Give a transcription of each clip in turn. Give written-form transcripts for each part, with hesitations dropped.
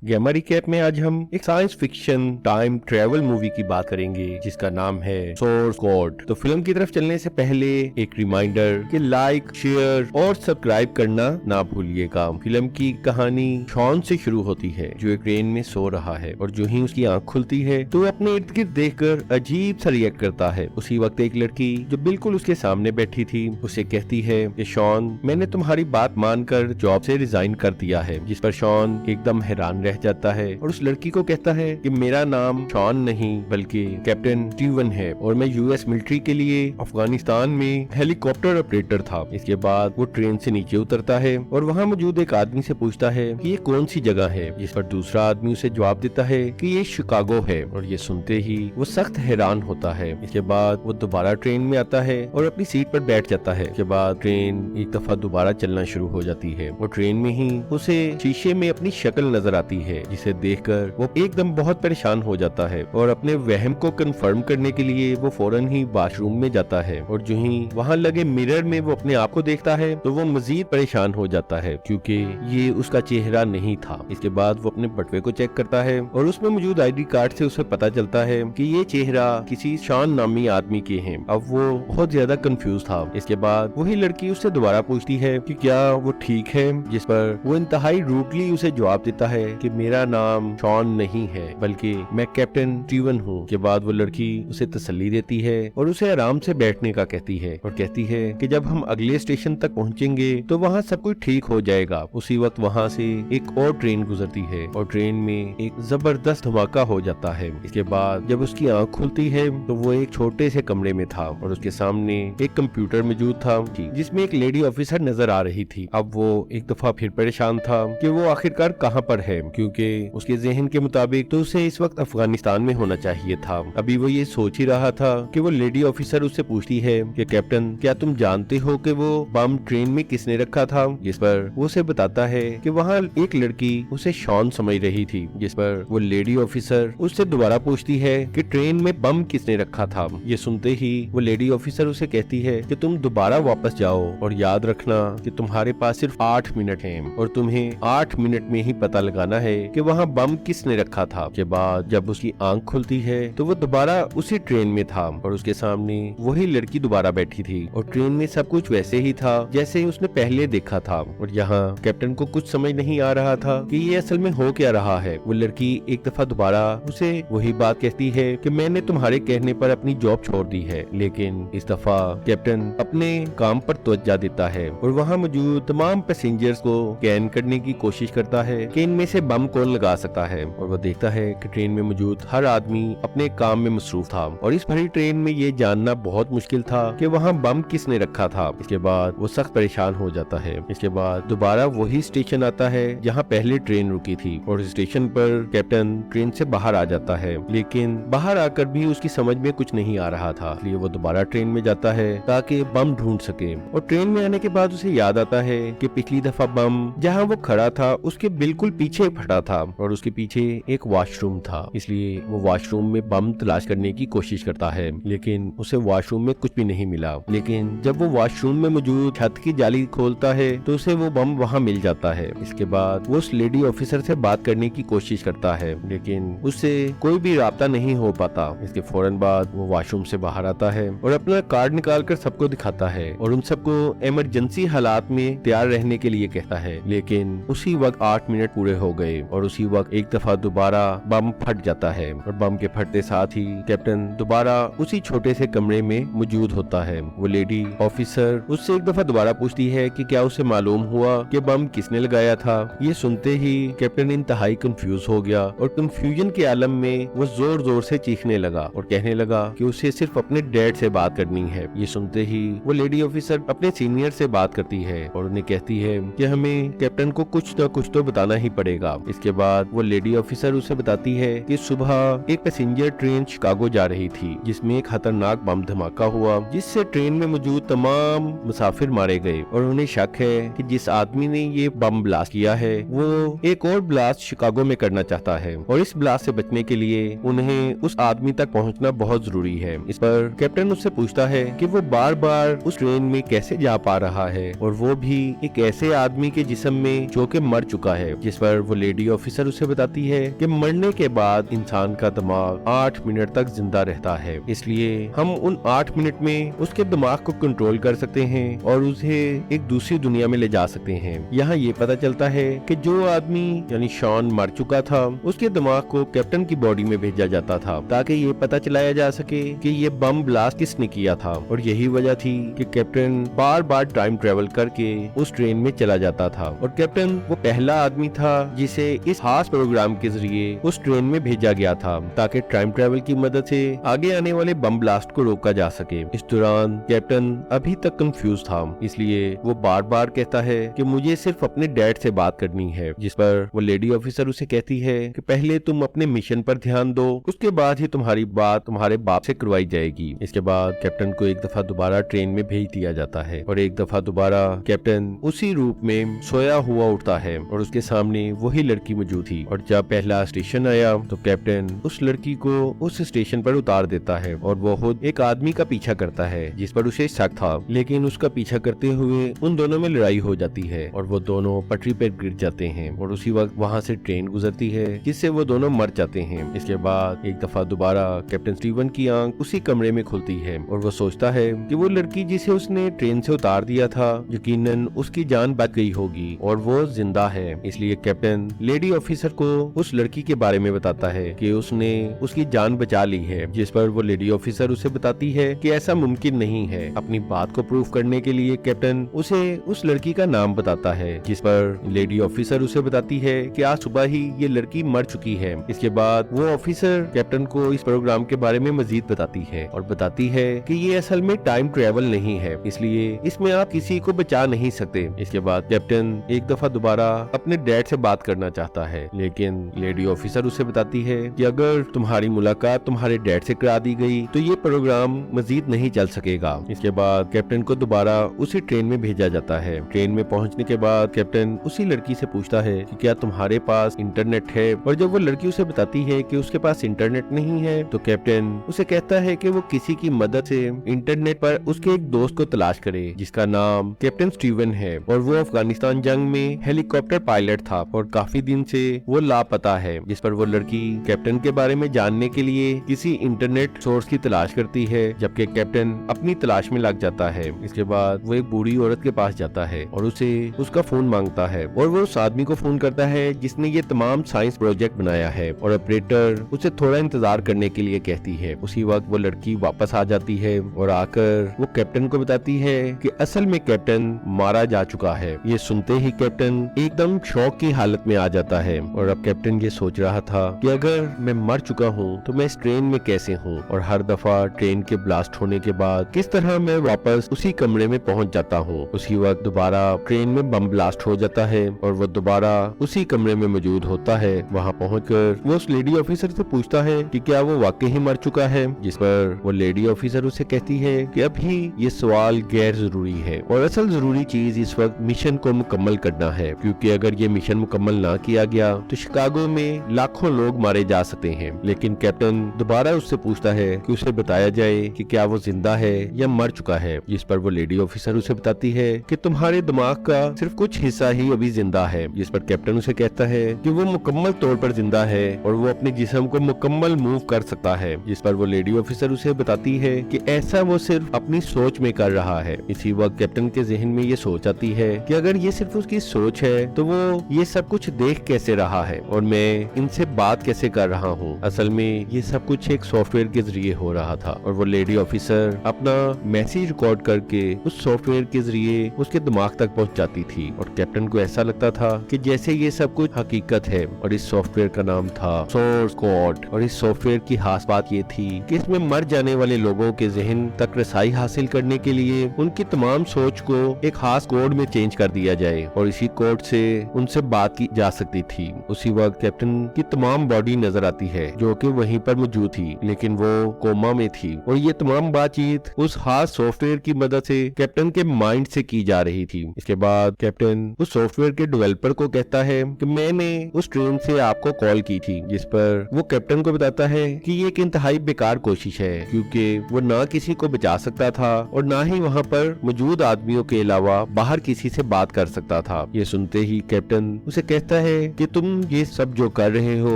Gamer recap में आज हम एक science fiction time travel movie की बात करेंगे जिसका नाम है सोर्स कोड। तो फिल्म की तरफ चलने से पहले एक रिमाइंडर कि लाइक, शेयर और सब्सक्राइब करना ना भूलिएगा। फिल्म की कहानी शॉन से शुरू होती है जो एक ट्रेन में सो रहा है और जो ही उसकी आंख खुलती है तो वह अपने इर्द गिर्द देखकर अजीब सा रिएक्ट करता है। उसी वक्त एक लड़की जो बिल्कुल उसके सामने बैठी थी उसे कहती है कि शॉन, मैंने तुम्हारी बात मानकर जॉब से रिजाइन कर दिया है। जिस पर शॉन एकदम हैरान रह जाता है और उस लड़की को कहता है कि मेरा नाम शॉन नहीं बल्कि कैप्टन स्टीवन है और मैं यूएस मिलिट्री के लिए अफगानिस्तान में हेलीकॉप्टर ऑपरेटर था। इसके बाद वो ट्रेन से नीचे उतरता है और वहाँ मौजूद एक आदमी से पूछता है कि ये कौन सी जगह है, जिस पर दूसरा आदमी उसे जवाब देता है कि ये शिकागो है। और ये सुनते ही वो सख्त हैरान होता है। इसके बाद वो दोबारा ट्रेन में आता है और अपनी सीट पर बैठ जाता है। इसके बाद ट्रेन एक दफा दोबारा चलना शुरू हो जाती है और ट्रेन में ही उसे शीशे में अपनी शक्ल नजर आती है, जिसे देखकर वो एकदम बहुत परेशान हो जाता है और अपने वहम को कंफर्म करने के लिए वो फौरन ही वॉशरूम में जाता है। और जो ही वहाँ लगे मिरर में वो अपने आप को देखता है तो वो मजीद परेशान हो जाता है क्योंकि ये उसका चेहरा नहीं था। इसके बाद वो अपने बटुए को चेक करता है और उसमें मौजूद आईडी कार्ड से उसे पता चलता है कि ये चेहरा किसी शॉन नामी आदमी के हैं। अब वो बहुत ज्यादा कंफ्यूज था। इसके बाद वही लड़की उससे दोबारा पूछती है कि क्या वो ठीक है, जिस पर वो इंतहाई रूडली उसे जवाब देता है कि मेरा नाम शॉन नहीं है बल्कि मैं कैप्टन स्टीवन हूँ। के बाद वो लड़की उसे तसल्ली देती है और उसे आराम से बैठने का कहती है और कहती है कि जब हम अगले स्टेशन तक पहुँचेंगे तो वहाँ सब कुछ ठीक हो जाएगा। उसी वक्त वहाँ से एक और ट्रेन गुजरती है और ट्रेन में एक जबरदस्त धमाका हो जाता है। इसके बाद जब उसकी आंख खुलती है तो वो एक छोटे से कमरे में था और उसके सामने एक कंप्यूटर मौजूद था जिसमें एक लेडी ऑफिसर नजर आ रही थी। अब वो एक दफा फिर परेशान था कि वो आखिरकार कहाँ पर है, क्योंकि उसके जहन के मुताबिक तो उसे इस वक्त अफगानिस्तान में होना चाहिए था। अभी वो ये सोच ही रहा था कि वो लेडी ऑफिसर उससे पूछती है कि कैप्टन, क्या तुम जानते हो कि वो बम ट्रेन में किसने रखा था? जिस पर वो उसे बताता है कि वहाँ एक लड़की उसे शॉन समझ रही थी। जिस पर वो लेडी ऑफिसर उससे दोबारा पूछती है कि ट्रेन में बम किसने रखा था। ये सुनते ही वो लेडी ऑफिसर उसे कहती है कि तुम दोबारा वापस जाओ और याद रखना कि तुम्हारे पास सिर्फ 8 मिनट हैं और तुम्हें 8 मिनट में ही पता लगाना है कि वहाँ बम किसने रखा था। के बाद जब उसकी आंख खुलती है तो वो दोबारा उसी ट्रेन में था और उसके सामने वही लड़की दोबारा बैठी थी और ट्रेन में सब कुछ वैसे ही था जैसे उसने पहले देखा था। और यहाँ कैप्टन को कुछ समझ नहीं आ रहा था कि ये असल में हो क्या रहा है। वो लड़की एक दफा दोबारा उसे वही बात कहती है कि मैंने तुम्हारे कहने पर अपनी जॉब छोड़ दी है, लेकिन इस दफा कैप्टन अपने काम पर तवज्जो देता है और वहाँ मौजूद तमाम पैसेंजर्स को स्कैन करने की कोशिश करता है कि इनमें से बम कौन लगा सकता है। और वो देखता है कि ट्रेन में मौजूद हर आदमी अपने काम में मसरूफ था और इस भरी ट्रेन में ये जानना बहुत मुश्किल था कि वहाँ बम किसने रखा था। इसके बाद वो सख्त परेशान हो जाता है। इसके बाद दोबारा वही स्टेशन आता है जहाँ पहले ट्रेन रुकी थी और स्टेशन पर कैप्टन ट्रेन से बाहर आ जाता है, लेकिन बाहर आकर भी उसकी समझ में कुछ नहीं आ रहा था। इसलिए वो दोबारा ट्रेन में जाता है ताकि बम ढूंढ सके। और ट्रेन में आने के बाद उसे याद आता है कि पिछली दफा बम जहाँ वो खड़ा था उसके बिल्कुल पीछे फटा था और उसके पीछे एक वॉशरूम था। इसलिए वो वॉशरूम में बम तलाश करने की कोशिश करता है, लेकिन उसे वॉशरूम में कुछ भी नहीं मिला। लेकिन जब वो वॉशरूम में मौजूद छत की जाली खोलता है तो उसे वो बम वहाँ मिल जाता है। इसके बाद वो उस लेडी ऑफिसर से बात करने की कोशिश करता है, लेकिन उससे कोई भी राब्ता नहीं हो पाता। इसके फौरन बाद वो वॉशरूम से बाहर आता है और अपना कार्ड निकाल कर सबको दिखाता है और उन सबको इमरजेंसी हालात में तैयार रहने के लिए कहता है। लेकिन उसी वक्त 8 मिनट पूरे हो गए और उसी वक्त एक दफा दोबारा बम फट जाता है और बम के फटते साथ ही कैप्टन दोबारा उसी छोटे से कमरे में मौजूद होता है। वो लेडी ऑफिसर उससे एक दफा दोबारा पूछती है कि क्या उसे मालूम हुआ कि बम किसने लगाया था। ये सुनते ही कैप्टन इंतहाई कंफ्यूज हो गया और कंफ्यूजन के आलम में वो जोर जोर से चीखने लगा और कहने लगा कि उसे सिर्फ अपने डैड से बात करनी है। ये सुनते ही वो लेडी ऑफिसर अपने सीनियर से बात करती है और उन्हें कहती है कि हमें कैप्टन को कुछ न कुछ तो बताना ही पड़ेगा। इसके बाद वो लेडी ऑफिसर उसे बताती है कि सुबह एक पैसेंजर ट्रेन शिकागो जा रही थी जिसमें एक खतरनाक बम धमाका हुआ जिससे ट्रेन में मौजूद तमाम मुसाफिर मारे गए और उन्हें शक है कि जिस आदमी ने ये बम ब्लास्ट किया है वो एक और ब्लास्ट शिकागो में करना चाहता है और इस ब्लास्ट से बचने के लिए उन्हें उस आदमी तक पहुंचना बहुत जरूरी है। इस पर कैप्टन उससे पूछता है कि वो बार बार उस ट्रेन में कैसे जा पा रहा है और वो भी एक ऐसे आदमी के जिस्म में जो कि मर चुका है। जिस पर वो लेडी ऑफिसर उसे बताती है कि मरने के बाद इंसान का दिमाग 8 मिनट तक जिंदा रहता है, इसलिए हम उन 8 मिनट में उसके दिमाग को कंट्रोल कर सकते हैं और उसे एक दूसरी दुनिया में ले जा सकते हैं। यहाँ ये पता चलता है कि जो आदमी यानी शॉन मर चुका था, उसके दिमाग को कैप्टन की बॉडी में भेजा जाता था ताकि ये पता चलाया जा सके कि ये बम ब्लास्ट किसने किया था। और यही वजह थी कि कैप्टन बार बार टाइम ट्रेवल करके उस ट्रेन में चला जाता था। और कैप्टन वो पहला आदमी था जिसे इस खास प्रोग्राम के जरिए उस ट्रेन में भेजा गया था ताकि टाइम ट्रेवल की मदद से आगे आने वाले बम ब्लास्ट को रोका जा सके। इस दौरान कैप्टन अभी तक कंफ्यूज था, इसलिए वो बार बार कहता है कि मुझे सिर्फ अपने डैड से बात करनी है, जिस पर वो लेडी ऑफिसर उसे कहती है कि पहले तुम अपने मिशन पर ध्यान दो, उसके बाद ही तुम्हारी बात तुम्हारे बाप से करवाई जाएगी। इसके बाद कैप्टन को एक दफा दोबारा ट्रेन में भेज दिया जाता है और एक दफा दोबारा कैप्टन उसी रूप में सोया हुआ उठता है और उसके सामने वही लड़की मौजूद थी। और जब पहला स्टेशन आया तो कैप्टन उस लड़की को उस स्टेशन पर उतार देता है और वो खुद एक आदमी का पीछा करता है जिस पर उसे शक था, लेकिन उसका पीछा करते हुए उन दोनों में लड़ाई हो जाती है और वो दोनों पटरी पर गिर जाते हैं और उसी वक्त वहाँ से ट्रेन गुजरती है जिससे वो दोनों मर जाते हैं। इसके बाद एक दफा दोबारा कैप्टन स्टीवन की आंख उसी कमरे में खुलती है और वो सोचता है कि वो लड़की जिसे उसने ट्रेन से उतार दिया था यकीनन उसकी जान बच गई होगी और वो जिंदा है। इसलिए कैप्टन लेडी ऑफिसर को उस लड़की के बारे में बताता है कि उसने उसकी जान बचा ली है, जिस पर वो लेडी ऑफिसर उसे बताती है कि ऐसा मुमकिन नहीं है। अपनी बात को प्रूफ करने के लिए कैप्टन उसे उस लड़की का नाम बताता है, जिस पर लेडी ऑफिसर उसे बताती है कि आज सुबह ही ये लड़की मर चुकी है। इसके बाद वो ऑफिसर कैप्टन को इस प्रोग्राम के बारे में मजीद बताती है और बताती है कि ये असल में टाइम ट्रेवल नहीं है, इसलिए इसमें आप किसी को बचा नहीं सकते। इसके बाद कैप्टन एक दफा दोबारा अपने डैड से बात करना चाहता है, लेकिन लेडी ऑफिसर उसे बताती है कि अगर तुम्हारी मुलाकात तुम्हारे डैड से करा दी गई तो ये प्रोग्राम मजीद नहीं चल सकेगा। इसके बाद कैप्टन को दोबारा उसी ट्रेन में भेजा जाता है। ट्रेन में पहुंचने के बाद कैप्टन उसी लड़की से पूछता है कि क्या तुम्हारे पास इंटरनेट है, और जब वो लड़की उसे बताती है कि उसके पास इंटरनेट नहीं है तो कैप्टन उसे कहता है कि वो किसी की मदद से इंटरनेट पर उसके एक दोस्त को तलाश करे जिसका नाम कैप्टन स्टीवन है और वो अफगानिस्तान जंग में हेलीकॉप्टर पायलट था और काफी दिन से वो लापता है। जिस पर वो लड़की कैप्टन के बारे में जानने के लिए किसी इंटरनेट सोर्स की तलाश करती है, जबकि कैप्टन अपनी तलाश में लग जाता है। इसके बाद वो एक बूढ़ी औरत के पास जाता है और उसे उसका फोन मांगता है और वो उस आदमी को फोन करता है जिसने ये तमाम साइंस प्रोजेक्ट बनाया है और ऑपरेटर उसे थोड़ा इंतजार करने के लिए कहती है। उसी वक्त वो लड़की वापस आ जाती है और आकर वो कैप्टन को बताती है कि असल में कैप्टन मारा जा चुका है। ये सुनते ही कैप्टन एकदम शॉक की हालत में आ जाता है और अब कैप्टन ये सोच रहा था कि अगर मैं मर चुका हूँ तो मैं इस ट्रेन में कैसे हूँ और हर दफा ट्रेन के ब्लास्ट होने के बाद किस तरह मैं वापस उसी कमरे में पहुँच जाता हूँ। उसी वक्त दोबारा ट्रेन में बम ब्लास्ट हो जाता है और वो दोबारा उसी कमरे में मौजूद होता है। वहाँ पहुंचकर वो उस लेडी ऑफिसर से पूछता है कि क्या वो वाकई ही मर चुका है, जिस पर वो लेडी ऑफिसर उसे कहती है कि अभी ये सवाल गैर जरूरी है और असल जरूरी चीज इस वक्त मिशन को मुकम्मल करना है, क्योंकि अगर ये मिशन मुकम्मल ना किया गया तो शिकागो में लाखों लोग मारे जा सकते हैं। लेकिन कैप्टन दोबारा उससे पूछता है कि उसे बताया जाए कि क्या वो जिंदा है या मर चुका है, जिस पर वो लेडी ऑफिसर उसे बताती है कि तुम्हारे दिमाग का सिर्फ कुछ हिस्सा ही अभी जिंदा है। जिस पर कैप्टन उसे कहता है कि वो मुकम्मल तौर पर जिंदा है और वो अपने जिस्म को मुकम्मल मूव कर सकता है। जिस पर वो लेडी ऑफिसर उसे बताती है कि ऐसा वो सिर्फ अपनी सोच में कर रहा है। इसी वक्त कैप्टन के जहन में ये सोच आती है कि अगर ये सिर्फ उसकी सोच है तो वो ये सब कुछ देख कैसे रहा है और मैं इनसे बात कैसे कर रहा हूँ। असल में ये सब कुछ एक सॉफ्टवेयर के जरिए हो रहा था और वो लेडी ऑफिसर अपना मैसेज रिकॉर्ड करके उस सॉफ्टवेयर के जरिए उसके दिमाग तक पहुँच जाती थी और कैप्टन को ऐसा लगता था कि जैसे ये सब कुछ हकीकत है। और इस सॉफ्टवेयर का नाम था सोर्स कोड और इस सॉफ्टवेयर की खास बात ये थी कि इसमें मर जाने वाले लोगों के जहन तक रसाई हासिल करने के लिए उनकी तमाम सोच को एक खास कोड में चेंज कर दिया जाए और इसी कोड से उनसे बात की जा सकती थी। उसी वक्त कैप्टन की तमाम बॉडी नजर आती है जो कि वहीं पर मौजूद थी, लेकिन वो कोमा में थी और ये तमाम बातचीत उस खास सॉफ्टवेयर की मदद से कैप्टन के माइंड से की जा रही थी। इसके बाद कैप्टन उस सॉफ्टवेयर के डेवलपर को कहता है कि मैंने उस ट्रेन से आपको कॉल की थी, जिस पर वो कैप्टन को बताता है कि ये एक इंतहाई बेकार कोशिश है क्योंकि वो ना किसी को बचा सकता था और ना ही वहाँ पर मौजूद आदमियों के अलावा बाहर किसी से बात कर सकता था। ये सुनते ही कैप्टन उसे कहता है कि तुम ये सब जो कर रहे हो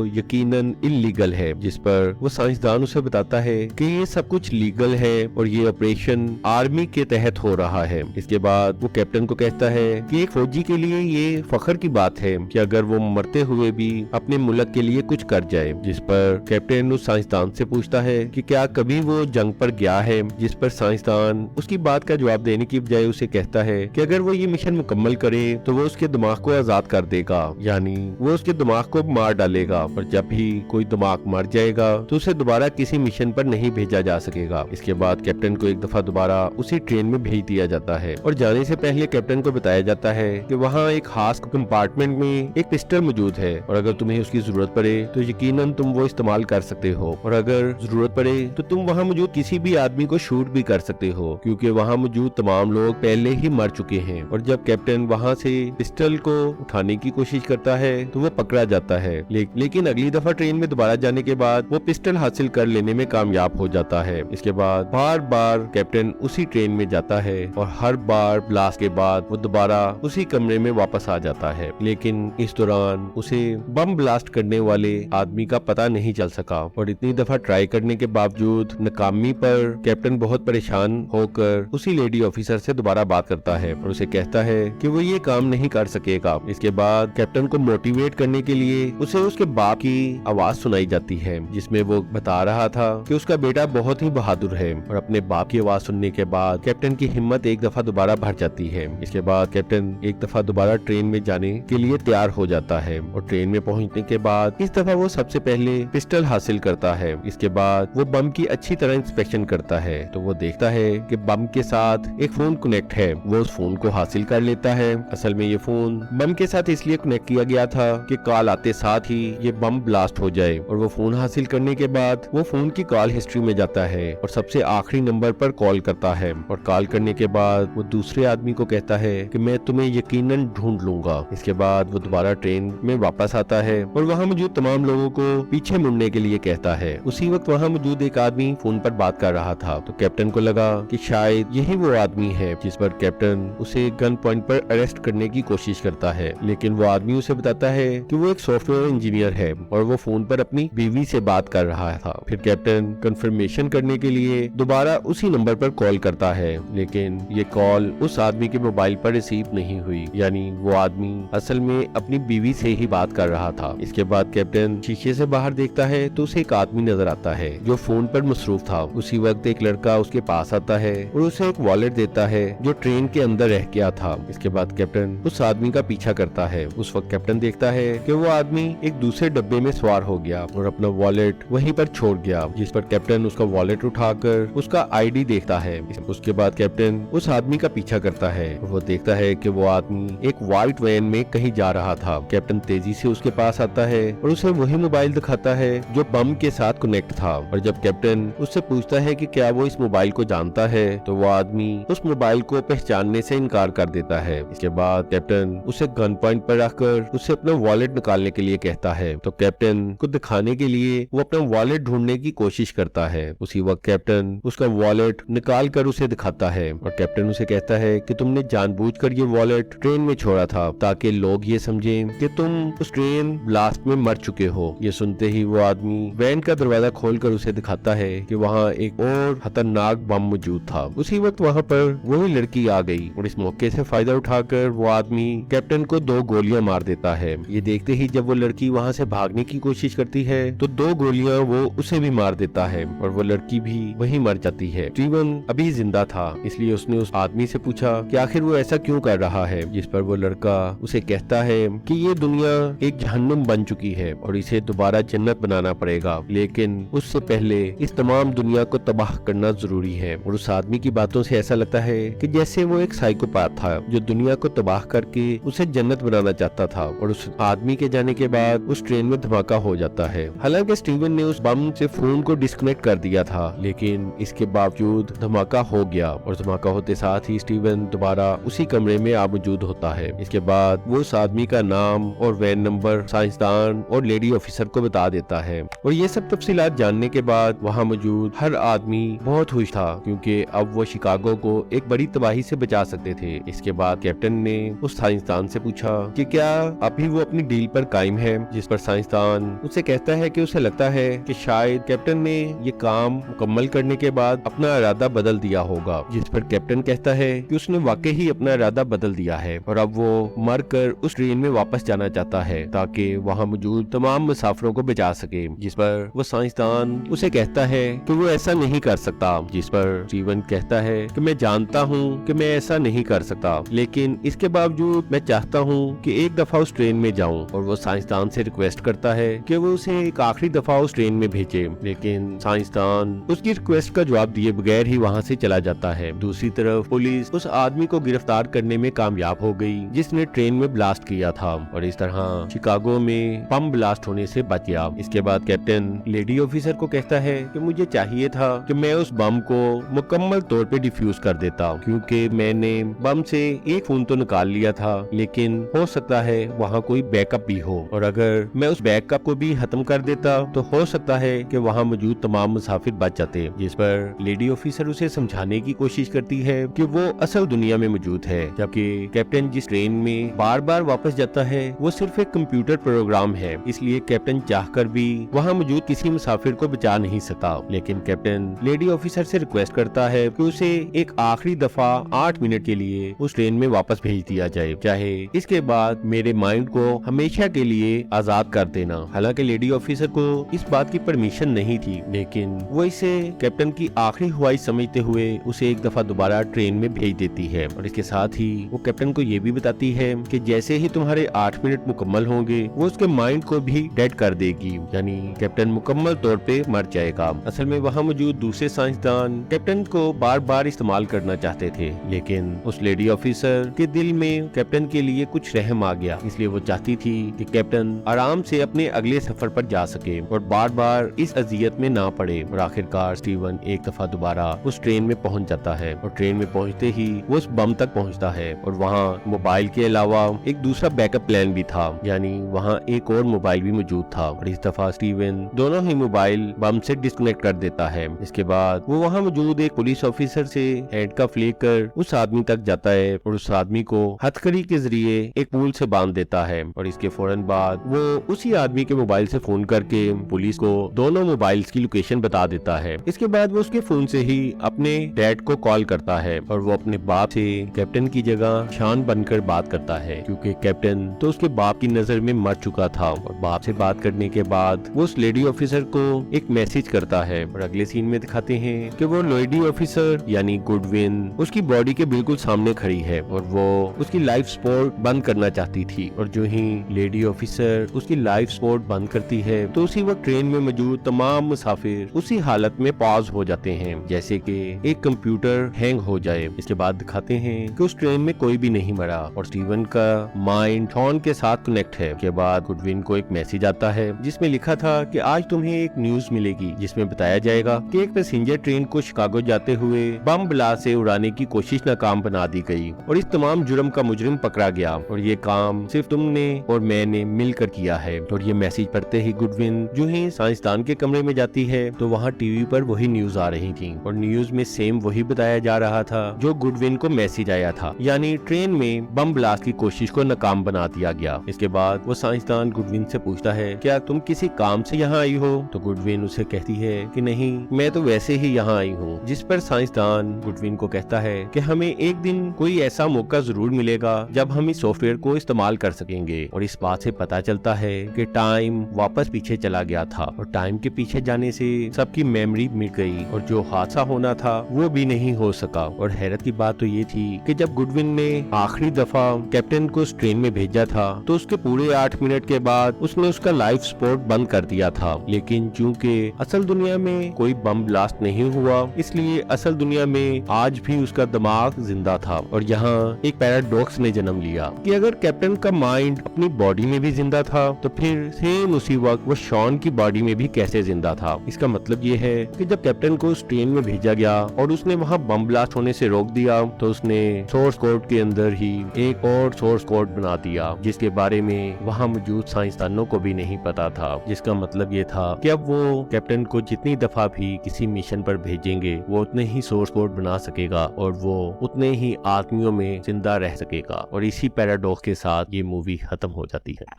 यकीनन इलीगल है, जिस पर वो साइंसदान उसे बताता है कि ये सब कुछ लीगल है और ये ऑपरेशन आर्मी के तहत हो रहा है। इसके बाद वो कैप्टन को कहता है कि एक फौजी के लिए ये फख्र की बात है कि अगर वो मरते हुए भी अपने मुल्क के लिए कुछ कर जाए। जिस पर कैप्टन उस साइंसदान से पूछता है कि क्या कभी वो जंग पर गया है, जिस पर साइंसदान उसकी बात का जवाब देने की बजाय उसे कहता है कि अगर वो ये मिशन मुकम्मल करे तो वो उसके दिमाग को आजाद कर देगा, यानी वो उसके दिमाग को मार डालेगा, और जब भी कोई दिमाग मर जाएगा तो उसे दोबारा किसी मिशन पर नहीं भेजा जा सकेगा। इसके बाद कैप्टन को एक दफा दोबारा उसी ट्रेन में भेज दिया जाता है और जाने से पहले कैप्टन को बताया जाता है कि वहाँ एक खास कंपार्टमेंट में एक पिस्टल मौजूद है और अगर तुम्हें उसकी जरूरत पड़े तो यकीनन तुम वो इस्तेमाल कर सकते हो, और अगर जरूरत पड़े तो तुम वहाँ मौजूद किसी भी आदमी को शूट भी कर सकते हो, क्योंकि वहाँ मौजूद तमाम लोग पहले ही मर चुके हैं। और जब कैप्टन वहाँ से पिस्टल को उठाने की कोशिश करता है तो वो पकड़ा जाता है, लेकिन अगली दफा ट्रेन में दोबारा जाने के बाद वो पिस्टल हासिल कर लेने में कामयाब हो जाता है। इसके बाद बार बार कैप्टन उसी ट्रेन में जाता है और हर बार ब्लास्ट के बाद वो दोबारा उसी कमरे में वापस आ जाता है, लेकिन इस दौरान उसे बम ब्लास्ट करने वाले आदमी का पता नहीं चल सका। और इतनी दफा ट्राई करने के बावजूद नाकामी पर कैप्टन बहुत परेशान होकर उसी लेडी ऑफिसर से दोबारा बात करता है और उसे कहता है कि वो ये काम नहीं कर सकेगा। इसके बाद कैप्टन को मोटिवेट करने के लिए उसे उसके बाप की आवाज सुनाई जाती है, जिसमें वो बता रहा था कि उसका बेटा बहुत ही बहादुर है। और अपने बाप की आवाज सुनने के बाद कैप्टन की हिम्मत एक दफा दोबारा भर जाती है। इसके बाद कैप्टन एक दफा दोबारा ट्रेन में जाने के लिए तैयार हो जाता है और ट्रेन में पहुंचने के बाद इस दफा वो सबसे पहले पिस्टल हासिल करता है। इसके बाद वो बम की अच्छी तरह इंस्पेक्शन करता है तो वो देखता है कि बम के साथ एक फोन कनेक्ट है। वो उस फोन को हासिल कर लेता है। असल में ये फोन बम के साथ इसलिए कनेक्ट किया गया था कि कॉल आते साथ ही ये बम ब्लास्ट हो जाए। और वो फोन हासिल करने के बाद वो फोन की कॉल हिस्ट्री में जाता है और सबसे आखिरी नंबर पर कॉल करता है और कॉल करने के बाद वो दूसरे आदमी को कहता है कि मैं तुम्हें यकीनन ढूंढ लूंगा। इसके बाद वो दोबारा ट्रेन में वापस आता है और वहाँ मौजूद तमाम लोगों को पीछे मुड़ने के लिए कहता है। उसी वक्त वहाँ मौजूद एक आदमी फोन पर बात कर रहा था तो कैप्टन को लगा कि शायद यही वो आदमी है, जिस पर कैप्टन उसे गन पॉइंट पर अरेस्ट करने की कोशिश करता है, लेकिन वो आदमी उसे बताता है कि वो एक सॉफ्टवेयर इंजीनियर है और वो फोन पर अपनी बीवी से बात कर रहा था। फिर कैप्टन कंफर्मेशन करने के लिए दोबारा उसी नंबर पर कॉल करता है, लेकिन ये कॉल उस आदमी के मोबाइल पर रिसीव नहीं हुई, यानी वो आदमी असल में अपनी बीवी से ही बात कर रहा था। इसके बाद कैप्टन शीशे से बाहर देखता है तो उसे एक आदमी नजर आता है जो फोन पर मसरूफ था। उसी वक्त एक लड़का उसके पास आता है और उसे एक वॉलेट देता है जो ट्रेन के अंदर रह गया था। इसके बाद कैप्टन उस आदमी का पीछा करता है। उस वक्त कैप्टन देखता है कि वो आदमी एक दूसरे डब्बे में सवार हो गया और अपना वॉलेट वहीं पर छोड़ गया, जिस पर कैप्टन उसका वॉलेट उठाकर उसका आईडी देखता है। उसके बाद कैप्टन उस आदमी का पीछा करता है और वो देखता है कि वो आदमी एक व्हाइट वैन में कहीं जा रहा था। कैप्टन तेजी से उसके पास आता है और उसे वही मोबाइल दिखाता है जो बम के साथ कनेक्ट था। और जब कैप्टन उससे पूछता है कि क्या वो इस मोबाइल को जानता है तो वो आदमी उस मोबाइल को पहचानने से इनकार कर देता है। इसके बाद कैप्टन उसे गन पॉइंट पर रखकर उसे अपना वॉलेट निकालने के लिए कहता है तो कैप्टन को दिखाने के लिए वो अपना वॉलेट ढूंढने की कोशिश करता है। उसी वक्त कैप्टन उसका वॉलेट निकाल कर उसे दिखाता है और कैप्टन उसे कहता है कि तुमने जानबूझकर ये वॉलेट ट्रेन में छोड़ा था ताकि लोग ये समझें कि तुम उस ट्रेन ब्लास्ट में मर चुके हो। ये सुनते ही वो आदमी वैन का दरवाजा खोलकर उसे दिखाता है कि वहाँ एक और खतरनाक बम मौजूद था। उसी वक्त वहाँ पर वही लड़की आ गई और इस मौके से फायदा उठाकर वो आदमी कैप्टन को 2 गोलियां मार देता है। ये देखते ही जब वो लड़की वहाँ से भागने की कोशिश करती है तो 2 गोलियां वो उसे भी मार देता है और वो लड़की भी वहीं मर जाती है। स्टीवन अभी जिंदा था, इसलिए उसने उस आदमी से पूछा कि आखिर वो ऐसा क्यों कर रहा है, जिस पर वो लड़का उसे कहता है कि ये दुनिया एक जहन्नुम बन चुकी है और इसे दोबारा जन्नत बनाना पड़ेगा, लेकिन उससे पहले इस तमाम दुनिया को तबाह करना जरूरी है। और उस आदमी की बातों से ऐसा लगता है कि जैसे वो एक साइकोपैथ था जो दुनिया को तबाह करके उसे जन्नत बनाना चाहता था। और उस आदमी के जाने के बाद उस ट्रेन में धमाका हो जाता है। हालांकि स्टीवन ने उस बम से फोन को डिस्कनेक्ट कर दिया था, लेकिन इसके बावजूद धमाका हो गया और धमाका होते साथ ही स्टीवन दोबारा उसी कमरे में आ मौजूद होता है। इसके बाद वो उस आदमी का नाम और वैन नंबर साइंसदान और लेडी ऑफिसर को बता देता है। और ये सब तफसीलात जानने के बाद वहाँ मौजूद हर आदमी बहुत खुश था, क्योंकि अब वो शिकागो को एक बड़ी तबाही से बचा सकते थे। इसके बाद कैप्टन ने उस साइंसदान से पूछा कि क्या अभी वो अपनी डील पर कायम है, जिस पर साइंसदान उसे कहता है कि उसे लगता है कि शायद कैप्टन ने ये काम मुकम्मल करने के बाद अपना इरादा बदल दिया होगा। जिस पर कैप्टन कहता है कि उसने वाकई ही अपना इरादा बदल दिया है और अब वो मरकर उस ट्रेन में वापस जाना चाहता है ताकि वहाँ मौजूद तमाम मुसाफिरों को बचा सके। जिस पर वो साइंसदान उसे कहता है कि वो ऐसा नहीं कर सकता। जिस पर स्टीवन कहता है कि मैं जानता हूँ कि मैं ऐसा नहीं कर सकता, लेकिन इसके बावजूद मैं चाहता हूँ कि एक दफा उस ट्रेन में जाऊँ। और वो साइंसदान से रिक्वेस्ट करता है कि वो उसे एक आखिरी दफा उस ट्रेन में भेजे, लेकिन साइंसदान उसकी रिक्वेस्ट का जवाब दिए बगैर ही वहाँ से चला जाता है। दूसरी तरफ पुलिस उस आदमी को गिरफ्तार करने में कामयाब हो गई जिसने ट्रेन में ब्लास्ट किया था और इस तरह शिकागो में बम ब्लास्ट होने से बच गया। इसके बाद कैप्टन लेडी ऑफिसर को कहता है कि मुझे चाहिए था कि मैं उस बम को मुकम्मल तौर पे डिफ्यूज कर देता, क्योंकि मैंने बम से एक खून तो निकाल लिया था, लेकिन हो सकता है वहाँ कोई बैकअप भी हो, और अगर मैं उस बैकअप को भी खत्म कर देता तो हो सकता है कि वहाँ मौजूद तमाम मुसाफिर बच जाते। जिस पर लेडी ऑफिसर उसे समझाने की कोशिश करती है कि वो असल दुनिया में मौजूद है, जबकि कैप्टन जिस ट्रेन में बार बार वापस जाता है वो सिर्फ एक कंप्यूटर प्रोग्राम है, इसलिए कैप्टन चाहकर भी वहाँ मौजूद किसी मुसाफिर को बचा नहीं सका। लेकिन कैप्टन लेडी ऑफिसर से रिक्वेस्ट करता है कि उसे एक आखिरी दफा 8 मिनट के लिए उस ट्रेन में वापस भेज दिया जाए, चाहे इसके बाद मेरे माइंड को हमेशा के लिए आजाद कर देना। हालांकि लेडी ऑफिसर को इस बात की परमिशन नहीं थी, लेकिन वो इसे कैप्टन की आखिरी ख्वाहिश समझते हुए उसे एक दफा दोबारा ट्रेन में भेज देती है। और इसके साथ ही वो कैप्टन को ये भी बताती है कि जैसे ही तुम्हारे 8 मिनट मुकम्मल होंगे वो उसके माइंड को भी डेड कर देगी, यानी कैप्टन मुकम्मल तौर पे मर जाएगा। असल में वहाँ मौजूद दूसरे साइंसदान कैप्टन को बार बार इस्तेमाल करना चाहते थे, लेकिन उस लेडी ऑफिसर के दिल में कैप्टन के लिए कुछ रहम आ गया, इसलिए वो चाहती थी कि कैप्टन आराम से अपने अगले सफर पर जा सके और बार बार इस अजियत में ना पड़े। और आखिरकार स्टीवन एक दफा दोबारा उस ट्रेन में पहुंच जाता है और ट्रेन में पहुंचते ही वो उस बम तक पहुंचता है और वहाँ मोबाइल के अलावा एक दूसरा बैकअप प्लान भी था, यानी वहाँ एक और मोबाइल भी मौजूद था। और इस दफा स्टीवन दोनों ही मोबाइल बम से डिस्कनेक्ट कर देता है। इसके बाद वो वहाँ मौजूद एक पुलिस ऑफिसर से हैंडकफ लेकर उस आदमी तक जाता है और उस आदमी को हथकड़ी के जरिए एक पुल से बांध देता है। और इसके फौरन बाद वो उसी आदमी के मोबाइल से फोन करके पुलिस को दोनों मोबाइल्स की लोकेशन बता देता है। इसके बाद वो उसके फोन से ही अपने डैड को कॉल करता है और वो अपने बाप से कैप्टन की जगह शान बनकर बात करता है, क्योंकि कैप्टन तो उसके बाप की नजर में मर चुका था। और बाप से बात करने के बाद वो उस लेडी ऑफिसर को एक मैसेज करता है और अगले सीन में दिखाते हैं कि वो लेडी ऑफिसर यानी गुडविन उसकी बॉडी के बिल्कुल सामने खड़ी है और वो उसकी लाइफ सपोर्ट बंद करना चाहती थी। और जो ही लेडी ऑफिसर उसकी लाइफ सपोर्ट बंद करती है तो उसी वक्त ट्रेन में मौजूद तमाम मुसाफिर उसी हालत में पॉज हो जाते हैं, जैसे कि एक कंप्यूटर हैंग हो जाए। इसके बाद दिखाते हैं कि उस ट्रेन में कोई भी नहीं मरा और स्टीवन का माइंड शॉन के साथ कनेक्ट है। के बाद गुडविन को एक मैसेज आता है जिसमें लिखा था कि आज तुम्हें एक न्यूज मिलेगी जिसमें बताया जाएगा कि एक पैसेंजर ट्रेन को शिकागो जाते हुए बम ब्लास्ट से उड़ाने की कोशिश नाकाम बना दी गई और इस तमाम जुर्म का मुजरिम पकड़ा गया और ये काम सिर्फ तुमने और मैंने मिलकर किया है। और ये मैसेज पढ़ते ही गुडविन जो ही साइंसदान के कमरे में जाती है तो वहाँ टीवी पर वही न्यूज आ रही थी और न्यूज में सेम वही बताया जा रहा था जो गुडविन को मैसेज आया था, यानी ट्रेन में बम ब्लास्ट की कोशिश को नाकाम बना दिया गया। इसके बाद वो साइंसदान गुडविन से पूछता है क्या तुम किसी काम से यहाँ आई हो? तो गुडविन उसे कहती है कि नहीं, मैं तो वैसे ही यहाँ आई हूँ। जिस पर साइंसदान गुडविन को कहता है कि हमें एक दिन कोई ऐसा मौका जरूर मिलेगा जब हम इस सॉफ्टवेयर को इस्तेमाल कर सकेंगे। और इस बात से पता चलता है कि टाइम वापस पीछे चला गया था और टाइम के पीछे जाने से सबकी मेमोरी मिट गई और जो हादसा होना था वो भी नहीं हो सका। और हैरत की बात तो ये थी कि जब गुडविन ने आखिरी दफा कैप्टन को उस ट्रेन में भेजा था तो उसके पूरे 8 मिनट के बाद उसने उसका लाइफ सपोर्ट बंद कर दिया था, लेकिन चूंकि असल दुनिया में कोई बम ब्लास्ट नहीं हुआ इसलिए असल दुनिया में आज भी उसका दिमाग जिंदा था। और यहाँ एक पैराडॉक्स ने जन्म लिया कि अगर कैप्टन का माइंड अपनी बॉडी में भी जिंदा था तो फिर सेम उसी वक्त वो शॉन की बॉडी में भी कैसे जिंदा था। इसका मतलब ये है कि जब कैप्टन को उस ट्रेन में भेजा गया और उसने वहाँ बम ब्लास्ट होने से रोक दिया तो उसने सोर्स कोड के अंदर ही एक और सोर्स कोड बना दिया जिसके बारे में वहाँ मौजूद साइंसदानों को भी नहीं पता था। जिसका मतलब ये था कि अब वो कैप्टन को जितनी दफा भी किसी मिशन पर भेजेंगे वो उतने ही सोर्स कोड बना सकेगा और वो उतने ही आदमियों में जिंदा रह सकेगा। और इसी पैराडॉक्स के साथ ये मूवी खत्म हो जाती है।